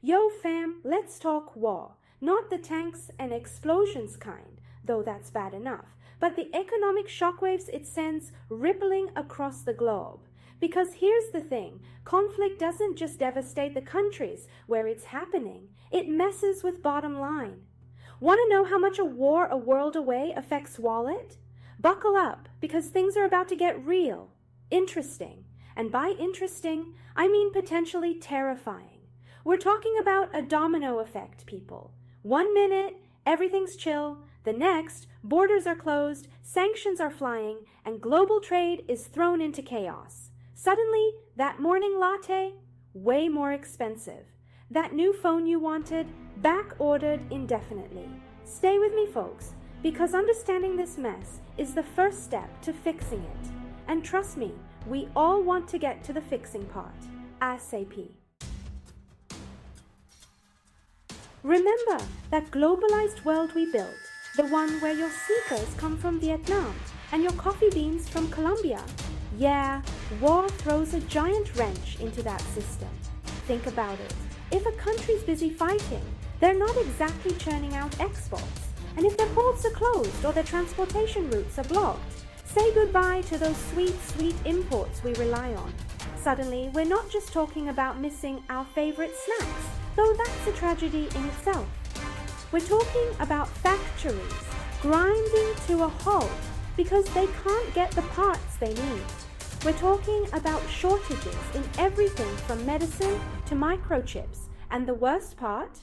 Yo fam, let's talk war. Not the tanks and explosions kind, though that's bad enough, but the economic shockwaves it sends rippling across the globe. Because here's the thing, conflict doesn't just devastate the countries where it's happening, it messes with bottom line. Want to know how much a war a world away affects wallet? Buckle up, because things are about to get real, interesting. And by interesting, I mean potentially terrifying. We're talking about a domino effect, people. 1 minute, everything's chill. The next, borders are closed, sanctions are flying, and global trade is thrown into chaos. Suddenly, that morning latte, way more expensive. That new phone you wanted, back-ordered indefinitely. Stay with me, folks, because understanding this mess is the first step to fixing it. And trust me, we all want to get to the fixing part, ASAP. Remember that globalized world we built, the one where your sneakers come from Vietnam and your coffee beans from Colombia? Yeah, war throws a giant wrench into that system. Think about it. If a country's busy fighting, they're not exactly churning out exports. And if their ports are closed or their transportation routes are blocked, say goodbye to those sweet, sweet imports we rely on. Suddenly, we're not just talking about missing our favorite snacks, though that's a tragedy in itself. We're talking about factories grinding to a halt because they can't get the parts they need. We're talking about shortages in everything from medicine to microchips. And the worst part?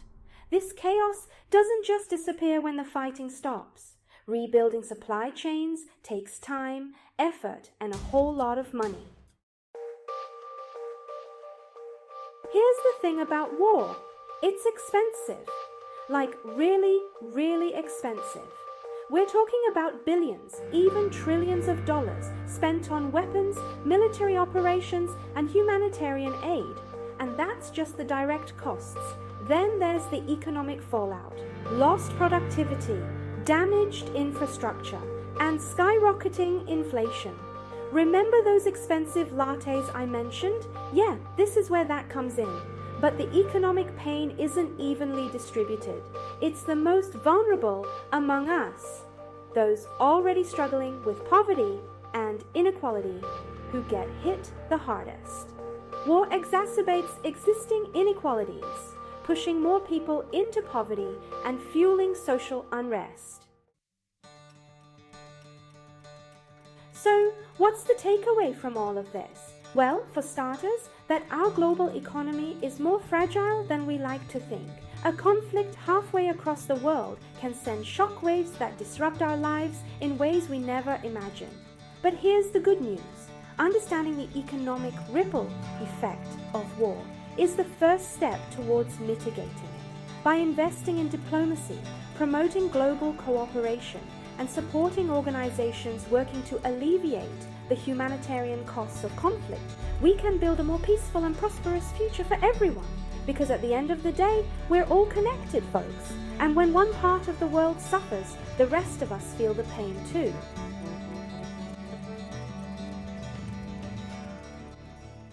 This chaos doesn't just disappear when the fighting stops. Rebuilding supply chains takes time, effort, and a whole lot of money. Here's the thing about war. It's expensive. Like really, really expensive. We're talking about billions, even trillions of dollars spent on weapons, military operations, and humanitarian aid. And that's just the direct costs. Then there's the economic fallout, lost productivity, damaged infrastructure, and skyrocketing inflation. Remember those expensive lattes I mentioned? Yeah, this is where that comes in. But the economic pain isn't evenly distributed. It's the most vulnerable among us, those already struggling with poverty and inequality, who get hit the hardest. War exacerbates existing inequalities, pushing more people into poverty and fueling social unrest. So, what's the takeaway from all of this? Well, for starters, that our global economy is more fragile than we like to think. A conflict halfway across the world can send shockwaves that disrupt our lives in ways we never imagined. But here's the good news. Understanding the economic ripple effect of war is the first step towards mitigating it. By investing in diplomacy, promoting global cooperation, and supporting organizations working to alleviate the humanitarian costs of conflict, we can build a more peaceful and prosperous future for everyone. Because at the end of the day, we're all connected, folks. And when one part of the world suffers, the rest of us feel the pain too.